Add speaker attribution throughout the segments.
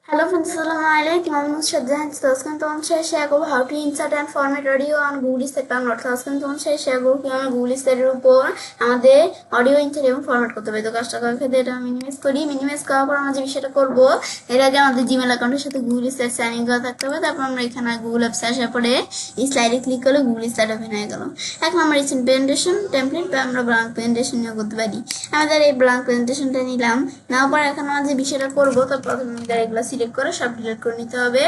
Speaker 1: Hello friends, Assalamualaikum. I'm Nusrat Jahan. Taskan तुम share করব how to insert and format audio on Google Set Bangla. taskan तुम share করব কিভাবে Google Set এর উপর আমাদের অডিও ইনসার্ট এবং ফরম্যাট করতে হবে। তো কাজটা করার ক্ষেত্রে এটা মিনিমাইজ করি। মিনিমাইজ করার পর আমরা যে বিষয়টা করব, এর আগে আমাদের জিমেল অ্যাকাউন্টের সাথে Google Set সাইন ইন করা থাকতে হবে। তারপর আমরা এখানে Google Apps আসার পরে এই স্লাইডে ক্লিক করলে Google Set ওপেন হয়ে গেল। এখন আমরা রিসেন্ট প্রেজেন্টেশন টেমপ্লেট বা আমরা ব্ল্যাঙ্ক প্রেজেন্টেশন নিয়ে করতে পারি। আমাদের এই ব্ল্যাঙ্ক প্রেজেন্টেশনটা নিলাম, নেওয়ার পর এখন আমরা যে বিষয়টা করব তার প্রথমে আমাদের এগুলো সিলেক্ট করে সব ডিলিট করে নিতে হবে।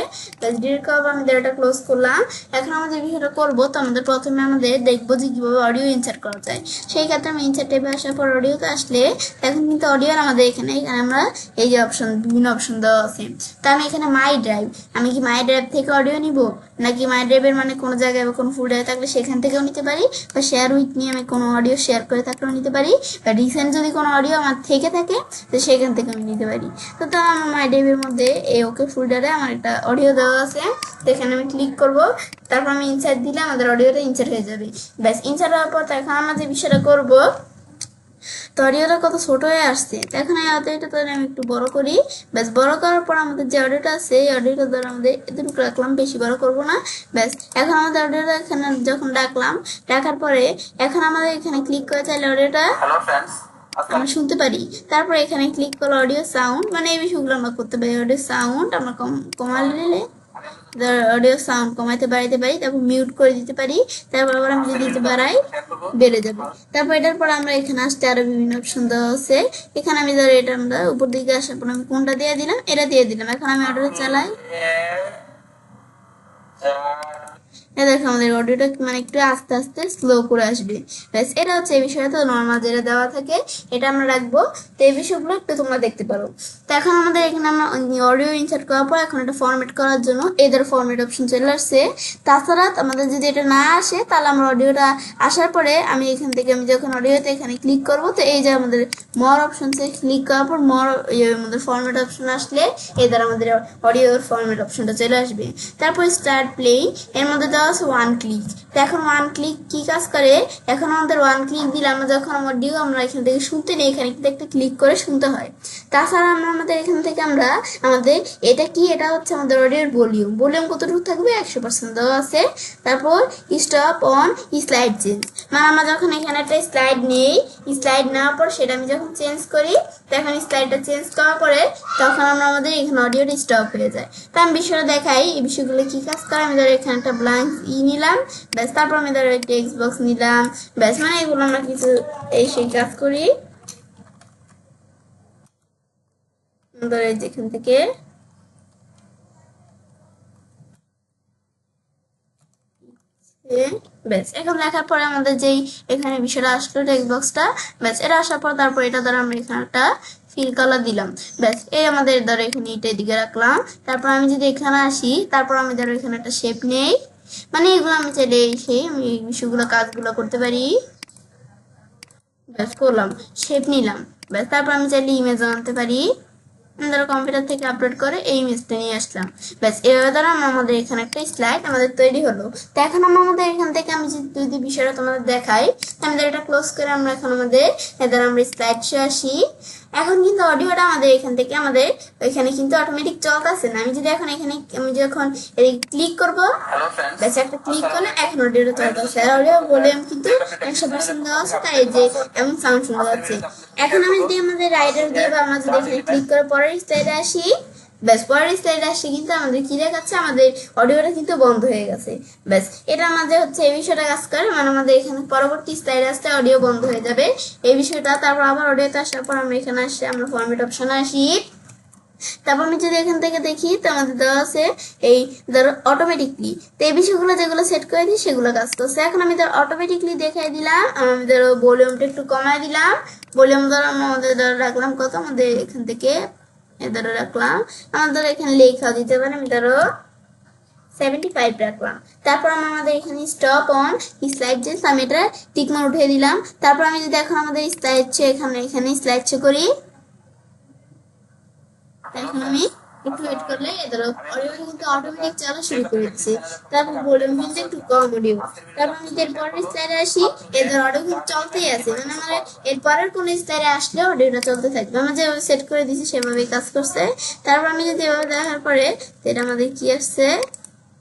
Speaker 1: ডিলিট করার পর আমাদের এটা ক্লোজ করলাম। এখন আমাদের বিষয়টা করব, তো আমাদের প্রথমে আমাদের দেখবো যে কিভাবে অডিও ইনসার্ট করা যায়। সেই ক্ষেত্রে আমি ইনসার্ট ট্যাবে আসার পর অডিওতে আসলে এখন কিন্তু অডিও আমাদের এখানে আমরা এই যে অপশন বিভিন্ন অপশন দেওয়া আছে। তা আমি এখানে মাই ড্রাইভ, আমি কি মাই ড্রাইভ থেকে অডিও নিব নাকি মাই ড্রাইভের মানে কোনো জায়গায় বা কোনো ফোল্ডারে থাকলে সেখান থেকেও নিতে পারি, বা শেয়ার উইথ নিয়ে আমি কোনো অডিও শেয়ার করে থাকলেও নিতে পারি, বা রিসেন্ট যদি কোনো অডিও আমার থেকে থাকে তো সেখান থেকে আমি নিতে পারি। তো আমার মাই ড্রাইভের মধ্যে এই ওকে ফোল্ডারে আমার একটা অডিও দেওয়া আছে, তো এখানে আমি ক্লিক করব। তারপর আমি ইনসার্ট দিলে আমাদের অডিওটা ইনসার্ট হয়ে যাবে। ব্যাস ইনসার্ট হওয়ার পর এখন আমরা যে বিষয়টা করব, তো অডিওটা কত ছোট হয়ে আসছে। তো এখন এই অডিওটা তো আমি একটু বড় করি। ব্যাস বড় করার পর আমাদের যে অডিওটা আছে এই অডিওটা ধরে আমাদের এতটুকু রাখলাম, বেশি বড় করব না। ব্যাস এখন আমাদের অডিওটা এখানে যখন ডাকলাম, ডাকার পরে এখন আমাদের এখানে ক্লিক করে চাইলে অডিওটা আমরা শুনতে পারি। তারপর এখানে ক্লিক করলে অডিও সাউন্ড, মানে এই বিষয়গুলো আমরা করতে পারি। অডিও সাউন্ড আমরা কমালে নিলে অডিও সাউন্ড কমাইতে বাড়াইতে পারি, তারপর মিউট করে দিতে পারি। তারপর আবার আমি যদি দিতে বাড়াই বেড়ে যাবে। তারপর এটার পর আমরা এখানে আসতে আরো বিভিন্ন অপশন দেওয়া আছে। এখানে আমি ধরো এটা আমরা উপর দিকে আসার পর আমি কোনটা দিয়ে দিলাম, এটা দিয়ে দিলাম। এখন আমি অডিও চালাই, দেখো আমাদের অডিওটা মানে একটু আস্তে আস্তে স্লো করে আসবে। ব্যাস এটা হচ্ছে এই বিষয়টা। তো নর্মাল যেটা দেওয়া থাকে এটা আমরা রাখবো। তো এই বিষয়গুলো একটু তোমরা দেখতে পারো। তো এখন আমাদের এখানে আমরা অডিও ইনসার্ট করার পর এখন এটা ফরম্যাট করার জন্য এদের ফরম্যাট অপশন চলে আসছে। তাছাড়া আমাদের যদি এটা না আসে তাহলে আমরা অডিওটা আসার পরে আমি এখান থেকে আমি যখন অডিওতে এখানে ক্লিক করব, তো এই যে আমাদের মর অপশনসে ক্লিক করার পর মর আমাদের ফরম্যাট অপশন আসলে এদের আমাদের অডিওর ফরম্যাট অপশনটা চলে আসবে। তারপর স্টার্ট প্লেইং, এর মধ্যে দেওয়া আছে ওয়ান ক্লিক। তো এখন ওয়ান ক্লিক কি কাজ করে, এখন আমাদের ওয়ান ক্লিক দিলে আমরা যখন অডিও আমরা এখান থেকে শুনতে নেই এখানে কিন্তু একটা ক্লিক করে শুনতে হয়। তাছাড়া আমরা আমাদের এখান থেকে আমরা আমাদের এটা কি, এটা হচ্ছে আমাদের অডিওর ভলিউম। ভলিউম কতটুকু থাকবে 100% দেওয়া আছে। তারপর স্টপ অন স্লাইড চেঞ্জ, মানে আমরা যখন এখানে একটা স্লাইড নেই, স্লাইড নেওয়ার পর সেটা আমি যখন চেঞ্জ করি তখন স্লাইডটা চেঞ্জ করার পরে তখন আমরা আমাদের এখানে অডিওটা স্টপ হয়ে যায়। তো আমি বিষয়টা দেখাই এই বিষয়গুলো কি কাজ করে। আমি ধরো এখানে একটা ব্ল্যাঙ্ক নিলাম, ব্যাস তারপর আমি ধরো টেক্সট বক্স নিলাম, ব্যাস মানে এগুলো আমরা কিছু এই সেই কাজ করি। ধরো যেখান থেকে ব্যাস এখন লেখার পরে আমাদের যেই এখানে বিষয়টা আসলো টেক্সট বক্সটা, ব্যাস এটা আসার পর তারপর এটা দ্বারা আমরা এখানে একটা ফিল কালার দিলাম। ব্যাস এই আমাদের ধরো এখানে এটা দিকে রাখলাম। তারপর আমি যদি এখানে আসি তারপর আমি ধরো এখানে একটা শেপ নেই, মানে এগুলো আমি চাইলে সেই আমি এই বিষয়গুলো কাজগুলো করতে পারি। ব্যাস করলাম, শেপ নিলাম। ব্যাস তারপর আমি চাইলে ইমেজ আনতে পারি, ধরো কম্পিউটার থেকে আপলোড করে এই ইমেজটা নিয়ে আসলাম। ব্যাস এভাবে দ্বারা আমাদের এখানে একটা স্লাইড আমাদের তৈরি হলো। তো এখন আমাদের এখান থেকে আমি যদি বিষয়টা তোমাদের দেখাই, আমি এটা ক্লোজ করে আমরা এখন আমাদের এদের আমরা স্লাইড শো আসি। এখন কিন্তু অডিওটা আমাদের এখান থেকে আমাদের এখানে কিন্তু অটোমেটিক চলতেছে না। আমি যদি এখন এখানে আমি যখন ক্লিক করব, ব্যাস একটা ক্লিক করলে এখন অডিওটা চলতেছে। আর অডিও ভলিউম কিন্তু 100% দেওয়া আছে, তাই যে এমন সাউন্ড শোনা যাচ্ছে। এখন আমি যদি আমাদের রাইডার দিয়ে বা আমরা যদি এখানে ক্লিক করে পরের স্লাইডে আসি, ব্যাস পরের স্লাইডে আসি কিন্তু আমাদের কি দেখাচ্ছে, আমাদের অডিওটা কিন্তু বন্ধ হয়ে গেছে। ব্যাস এটা আমাদের হচ্ছে এই বিষয়টা কাজ করে, মানে আমাদের এখানে পরবর্তী স্লাইড আসতে অডিও বন্ধ হয়ে যাবে এই বিষয়টা। তারপর আবার অডিওতে আসার পর আমরা এখানে আসি আমরা ফরম্যাট অপশনে আসি। তারপর আমি যদি এখান থেকে দেখি তো আমাদের দেওয়া আছে এই ধরো অটোমেটিকলি। তো এই বিষয়গুলো যেগুলো সেট করে দিই সেগুলো কাজ করছে। এখন আমি ধরো অটোমেটিকলি দেখাই দিলাম, আমি ধরো ভলিউমটা একটু কমাই দিলাম। ভলিউম ধরো আমাদের ধরো রাখলাম কত, আমাদের এখান থেকে ধরো রাখলাম, আমাদের এখানে লেখা দিতে পারে, আমি ধরো 75 রাখলাম। তারপর আমাদের এখানে স্টপ অন স্লাইড চেঞ্জ, আমি এটা টিকমার্ক উঠিয়ে দিলাম। তারপর আমি যদি এখন আমাদের স্লাইড এখানে স্লাইড করি, এখন আমি একটু ওয়েট করলে ধরো অডিওটা কিন্তু অটোমেটিক চলা শুরু করে দিচ্ছে। তারপর ভলিউম কিন্তু একটু কম অডিও। তারপর আমি এর পরের স্লাইডে আসি, ধরো অডিও কিন্তু চলতেই আছে, মানে আমার এর পরের কোন স্লাইডে আসলে অডিওটা চলতে থাকবে। আমরা যেভাবে সেট করে দিয়েছি সেভাবেই কাজ করছে। তারপর আমি যদি এভাবে দেখার পরে এটা আমাদের কি আসছে,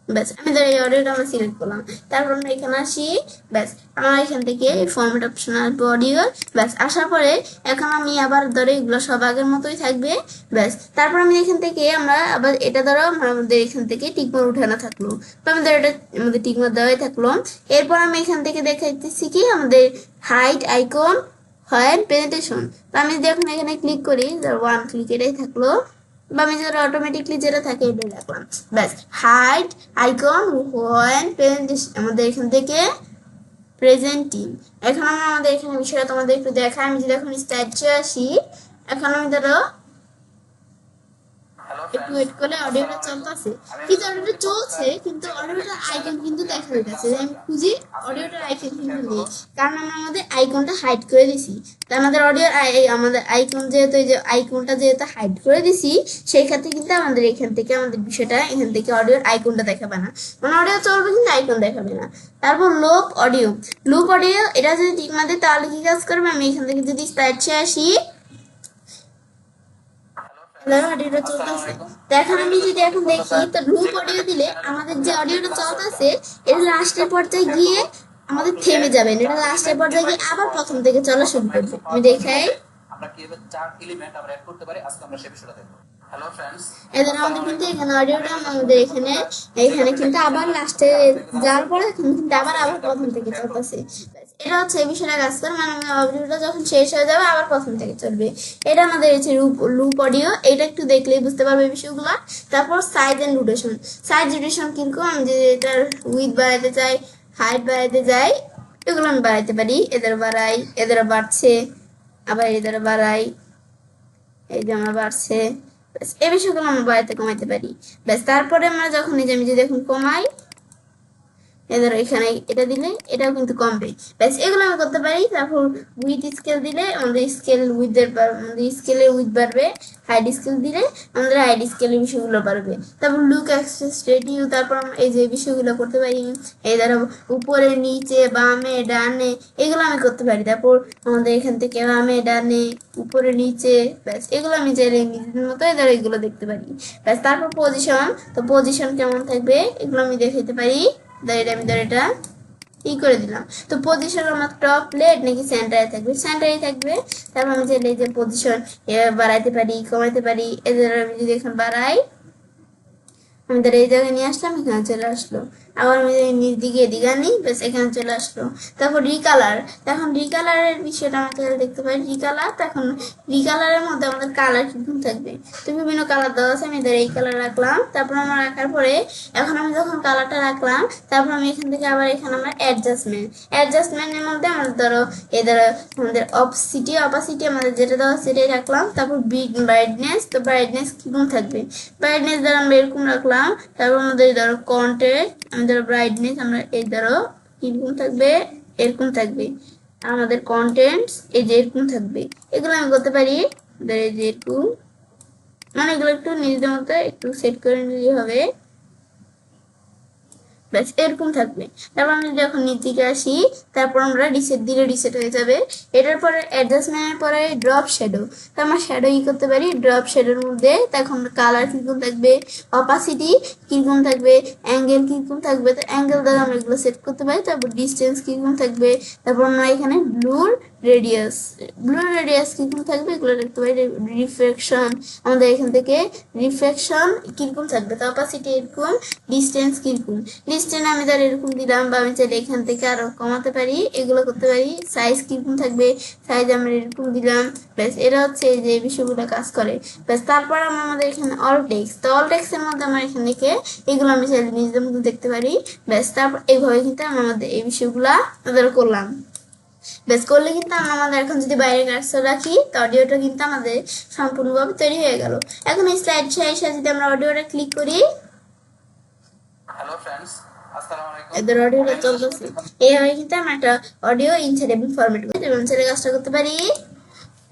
Speaker 1: ব্যাস আমি ধরো এই অডিওটা আমরা সিলেক্ট করলাম। তারপর আমরা এখানে আসি, ব্যাস আমার এখান থেকে ফরম্যাট অপশন আসবে অডিও। ব্যাস আসার পরে এখন আমি আবার ধরো এগুলো সব আগের মতোই থাকবে। ব্যাস তারপর আমি এখান থেকে আমরা আবার এটা ধরো আমাদের এখান থেকে টিকমার উঠানো থাকলো, আমাদের এটা আমাদের টিকমার দেওয়াই থাকলো। এরপর আমি এখান থেকে দেখাইতেছি কি আমাদের হাইট আইকন হয় প্রেজেন্টেশন। তো আমি যদি এখন এখানে ক্লিক করি, ধরো ওয়ান ক্লিক এটাই থাকলো, বা আমি যেটা অটোমেটিকলি যেটা থাকে এটাই রাখলাম। ব্যাস হাইট আইকন ওয়ান প্রেজেন্টেশন আমাদের এখান থেকে প্রেজেন্টিং। এখন আমি আমাদের এখানে বিষয়টা তোমাদের একটু দেখাই। আমি যদি এখন স্টাইচে আসি, এখন আমি ধরো একটু ওয়েট করলে অডিওটা চলতেছে, কিন্তু অডিওটা চলছে কিন্তু অডিওটার আইকন কিন্তু দেখা যাচ্ছে। আমি খুঁজি অডিওটার আইকন কিন্তু নেই, কারণ আমরা আমাদের আইকনটা হাইড করে দিছি। তাই আমাদের অডিও আমাদের আইকন যেহেতু এই যে আইকনটা যেহেতু হাইড করে দিছি, সেই ক্ষেত্রে কিন্তু আমাদের এখান থেকে আমাদের বিষয়টা এখান থেকে অডিওর আইকনটা দেখাবে না, মানে অডিও চলবে কিন্তু আইকন দেখাবে না। তারপর লুপ অডিও এটা যদি ঠিক মাঝে তাহলে কি কাজ করবে, আমি এখান থেকে যদি স্লাইডে আসি, অডিওটা চলতেছে। তো এখন আমি যদি এখন দেখি তো লুপ অডিও দিলে আমাদের যে অডিওটা চলতেছে এটা লাস্টের পর্যায়ে গিয়ে আমাদের থেমে যাবে, এটা লাস্টের পর্যায়ে গিয়ে আবার প্রথম থেকে চলা শুরু করবে। আমি দেখাই আমরা কিভাবে চার এলিমেন্ট আমরা অ্যাড করতে পারি, আজকে আমরা সেই বিষয়টা দেখব। হ্যালো फ्रेंड्स, এদের আমাদের কিন্তু এখানে অডিওটা আমাদের এখানে কিন্তু আবার লাস্টে যাওয়ার পরে কিন্তু আবার প্রথম থেকে চলতেছে। এটা হচ্ছে এই বিষয়টা কাজ করে, মানে অডিওটা যখন শেষ হয়ে যাবে আবার প্রথম থেকে চলবে। এটা আমাদের হচ্ছে লুপ অডিও, এটা একটু দেখলেই বুঝতে পারবে বিষয়গুলো। তারপর সাইজ এন্ড রোটেশন কিন্তু আমি যদি এটার উইথ বাড়াইতে চাই, হাইট বাড়াইতে চাই, এগুলো আমি বাড়াইতে পারি। এদের বাড়াই, এদের বাড়ছে, আবার এদের বাড়াই, এই যে আমার বাড়ছে। এই বিষয়গুলো আমরা বাড়াইতে কমাইতে পারি। ব্যাস তারপরে আমরা যখন এই যে আমি যদি এখন কমাই, ধরো এখানে এটা দিলে এটাও কিন্তু কমবে। ব্যাস এগুলো আমি করতে পারি। তারপর উইথ স্কেল দিলে আমাদের স্কেল উইথের আমাদের স্কেলের উইথ বাড়বে, হাইড স্কেল দিলে আমাদের হাইড স্কেলের বিষয়গুলো বাড়বে। তারপর লুক অ্যাক্সেস রেডিও, তারপর এই যে বিষয়গুলো করতে পারি, এই ধরো উপরে নিচে বামে ডানে এগুলো আমি করতে পারি। তারপর আমাদের এখান থেকে বামে ডানে উপরে নিচে, ব্যাস এগুলো আমি চাইলে নিজের মতো ধরো এগুলো দেখতে পারি। ব্যাস তারপর পজিশন, তো পজিশন কেমন থাকবে এগুলো আমি দেখাতে পারি। আমি এটা ই করে দিলাম। তো পজিশন আমার টপ লেট নাকি সেন্টারে থাকবে, সেন্টারে থাকবে। তারপর আমি চাইলে এই যে পজিশন বাড়াইতে পারি কমাইতে পারি। এদের আমি যদি এখন বাড়াই, আমাদের এই জায়গায় নিয়ে আসলাম, এখানে চলে আসলো। আবার আমি নিচ দিকে এদিকে আনি, বেশ এখানে চলে আসলো। তারপর রিকালার, এখন রিকালারের বিষয়টা আমরা তাহলে দেখতে পাই। রিকালার, তখন রিকালারের মধ্যে আমাদের কালার কিরকম থাকবে, তো বিভিন্ন কালার দেওয়া আছে। আমি এদের এই কালার রাখলাম। তারপর আমরা রাখার পরে এখন আমি যখন কালারটা রাখলাম, তারপর আমি এখান থেকে আবার এখানে আমরা অ্যাডজাস্টমেন্টের মধ্যে আমাদের ধরো আমাদের অপাসিটি আমাদের যেটা দেওয়া সেটাই রাখলাম। তারপর ব্রাইটনেস, তো ব্রাইটনেস কিরকম থাকবে, ব্রাইটনেস ধরো আমরা এরকম রাখলাম। তারপর আমাদের ধরো কন্ট্রাস্ট, আমাদের ব্রাইটনেস আমরা এই ধরো কিরকম থাকবে, এরকম থাকবে। আমাদের কন্টেন্টস এই যে এরকম থাকবে। এগুলো আমি করতে পারি এই যে এরকম, মানে এগুলো একটু নিজেদের মতো একটু সেট করে নিলে হবে। ব্যাস এরকম থাকবে। তারপর আমি যখন নিচ দিকে আসি, তারপর আমরা রিসেট দিলে রিসেট হয়ে যাবে। এটার পরে অ্যাডজাস্টমেন্টের পরে ড্রপ শ্যাডো, তো আমরা শ্যাডো ই করতে পারি। ড্রপ শ্যাডোর মধ্যে তখন কালার কিরকম থাকবে, অপাসিটি কিরকম থাকবে, অ্যাঙ্গেল কিরকম থাকবে, তো অ্যাঙ্গেল দ্বারা আমরা এগুলো সেট করতে পারি। তারপর ডিস্টেন্স কিরকম থাকবে, তারপর আমরা এখানে ব্লুর রেডিয়াস কিরকম থাকবে এগুলো দেখতে পারি। রিফ্লেকশন, আমাদের এখান থেকে রিফ্লেকশন কিরকম থাকবে, তো অপাসিটি এরকম, ডিস্টেন্স কিরকম, ডিস্টেন্স আমি ধর এরকম দিলাম, বা আমি চাইলে এখান থেকে আরো কমাতে পারি, এগুলো করতে পারি। সাইজ কিরকম থাকবে, সাইজ আমরা এরকম দিলাম। ব্যাস এরা হচ্ছে এই যে বিষয়গুলো কাজ করে। ব্যাস তারপর আমরা আমাদের এখানে অল টেক্সট, তো অল টেক্সটের মধ্যে আমরা এখান থেকে এগুলো আমি চাইলে নিজেদের মধ্যে দেখতে পারি। ব্যাস তারপর এইভাবে কিন্তু আমরা আমাদের এই বিষয়গুলা আমাদের করলাম। বেস করলে কিন্তু আমরা আমাদের এখন যদি বাইরে কার্সর রাখি, তো অডিওটা কিন্তু আমাদের সম্পূর্ণভাবে তৈরি হয়ে গেল। এখন এই স্লাইড শেষে যদি আমরা অডিওটা ক্লিক করি, হ্যালো फ्रेंड्स, আসসালামু আলাইকুম, এদের অডিওটা চলতেছে। এইভাবে কিন্তু আমরা একটা অডিও ইনসার্টেবল ফরম্যাট করতে এবং ছেলে কাজটা করতে পারি।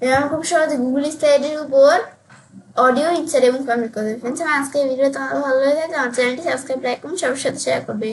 Speaker 1: এবং খুব সহজে গুগল স্লাইডের উপর অডিও ইনসার্ট এবং ফরম্যাট করবে। ফ্রেন্ডস, আমার আজকের ভিডিও তোমার ভালো লেগে থাকে আমার চ্যানেলটি সাবস্ক্রাইব, লাইক এবং সবার সাথে শেয়ার করবে।